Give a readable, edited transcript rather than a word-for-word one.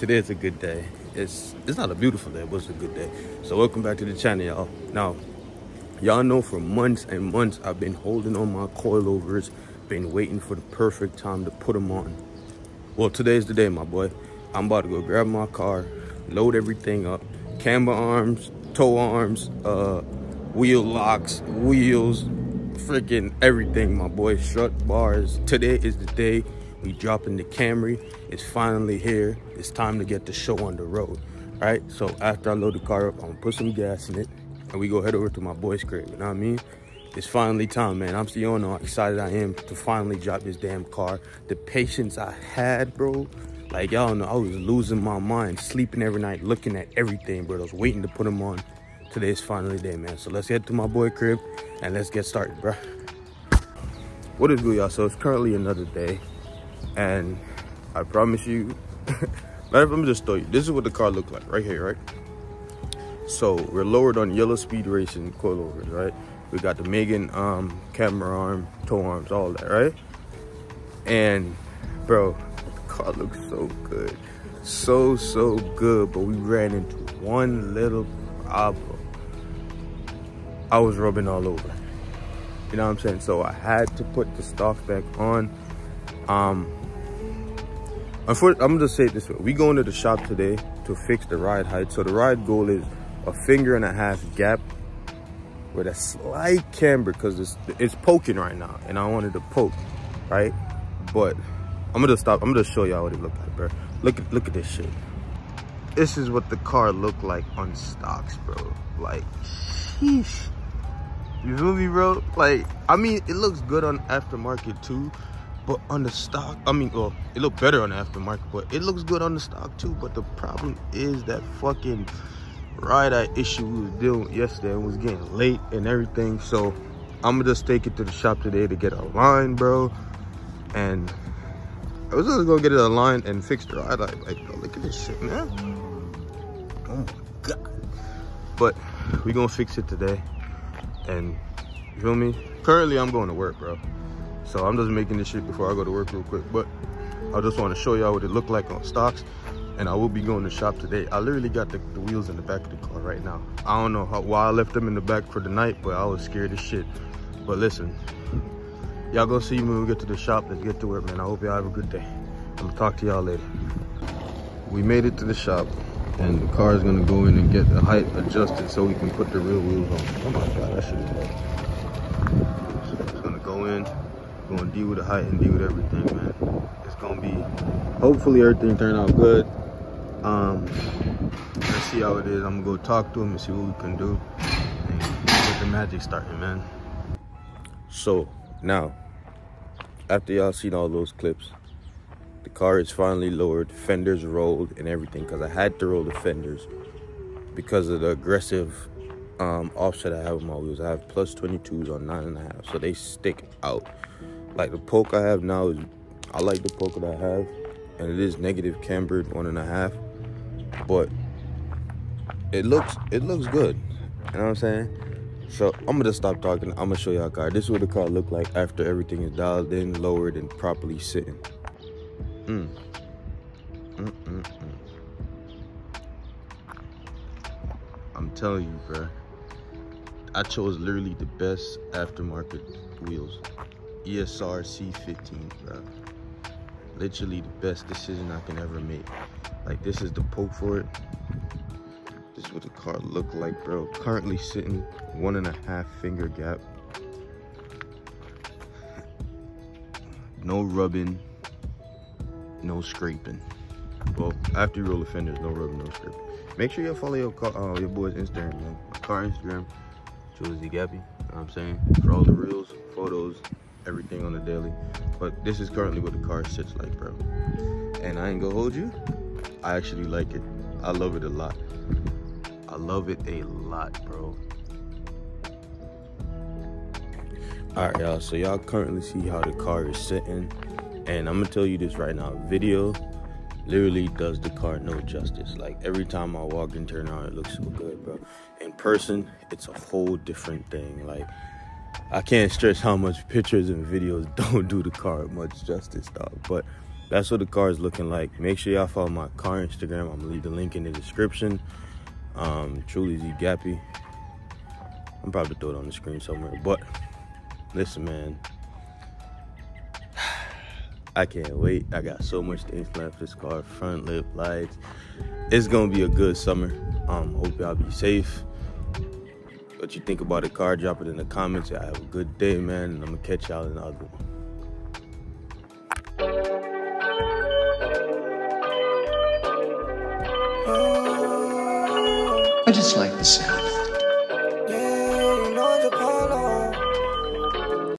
today is a good day. It's not a beautiful day, but it's a good day. So welcome back to the channel, y'all. Now, y'all know for months and months I've been holding on my coilovers, been waiting for the perfect time to put them on. Well, today's the day, my boy. I'm about to go grab my car, load everything up, camber arms, tow arms, wheel locks, wheels, freaking everything, my boy. Strut bars. Today is the day. We dropping the Camry. It's finally here. It's time to get the show on the road, right? So after I load the car up, I'm gonna put some gas in it and we go head over to my boy's crib. You know what I mean? It's finally time, man. I'm still how excited I am to finally drop this damn car. The patience I had, bro. Like, y'all know, I was losing my mind, sleeping every night, looking at everything, bro. I was waiting to put them on. Today's finally the day, man. So let's head to my boy crib and let's get started, bro. What is good, y'all? So it's currently another day. And I promise you, let me just show you. This is what the car looked like right here, right? So we're lowered on yellow speed racing coilovers, right? We got the Megan camera arm, tow arms, all that, right? And bro, the car looks so good. So good, but we ran into one little problem. I was rubbing all over. You know what I'm saying? So I had to put the stock back on. I'm gonna just say it this way. We going to the shop today to fix the ride height. So the ride goal is a 1.5 finger gap with a slight camber because it's poking right now and I wanted to poke, right? But I'm gonna stop. I'm gonna show y'all what it looked like, bro. Look at this shit. This is what the car looked like on stocks, bro. Like, sheesh. You feel me, bro? Like, I mean, it looks good on aftermarket too. But on the stock, I mean, well, it looked better on the aftermarket, but it looks good on the stock too. But the problem is that fucking ride eye issue we was dealing with yesterday and was getting late and everything. So I'm gonna just take it to the shop today to get a line, bro. And I was just gonna get it aligned and fix the ride eye. Like, bro, look at this shit, man. Oh my God. But we gonna fix it today. And you feel me? Currently, I'm going to work, bro. So I'm just making this shit before I go to work real quick. But I just want to show y'all what it looked like on stocks. And I will be going to shop today. I literally got the wheels in the back of the car right now. I don't know why I left them in the back for the night, but I was scared as shit. But listen, y'all gonna see me when we get to the shop. Let's get to it, man. I hope y'all have a good day. I'm gonna talk to y'all later. We made it to the shop and the car is gonna go in and get the height adjusted so we can put the real wheels on. Oh my God, that shit is bad. So it's gonna go in. Gonna deal with the height and deal with everything, man. It's gonna be, hopefully everything turned out good. Let's see how it is. I'm gonna go talk to him and see what we can do and get the magic starting, man. So now, after y'all seen all those clips, the car is finally lowered, fenders rolled and everything, because I had to roll the fenders because of the aggressive offset I have on my wheels. I have plus 22s on 9.5, so they stick out. Like the poke I have now is, I like the poke that I have, and it is negative cambered 1.5, but it looks good. You know what I'm saying? So I'm gonna just stop talking. I'm gonna show y'all a car. This is what the car looked like after everything is dialed in, lowered, and properly sitting. I'm telling you, bro. I chose literally the best aftermarket wheels. ESR C15, bro. Literally the best decision I can ever make. Like, this is the poke for it. This is what the car looked like, bro. Currently sitting 1.5 finger gap. No rubbing, no scraping. Well, after you roll the fenders, no rubbing, no scraping. Make sure you follow your boy's Instagram, man. My car Instagram, zGappie. You know what I'm saying? For all the reels, photos, everything on the daily. But this is currently what the car sits like, bro. And I ain't gonna hold you, I actually like it. I love it a lot. I love it a lot, bro. All right, y'all, so y'all currently see how the car is sitting, and I'm gonna tell you this right now, video literally does the car no justice. Like, every time I walk and turn on, it looks so good, bro. In person, it's a whole different thing. Like, I can't stress how much pictures and videos don't do the car much justice, dog. But that's what the car is looking like. Make sure y'all follow my car Instagram. I'm gonna leave the link in the description. Truly zGappie. I'm probably throw it on the screen somewhere. But listen, man, I can't wait. I got so much things planned for this car. Front lip, lights. It's gonna be a good summer. Hope y'all be safe. What you think about the car, drop it in the comments. Y'all have a good day, man, and I'm gonna catch y'all in the other one. I just like the sound.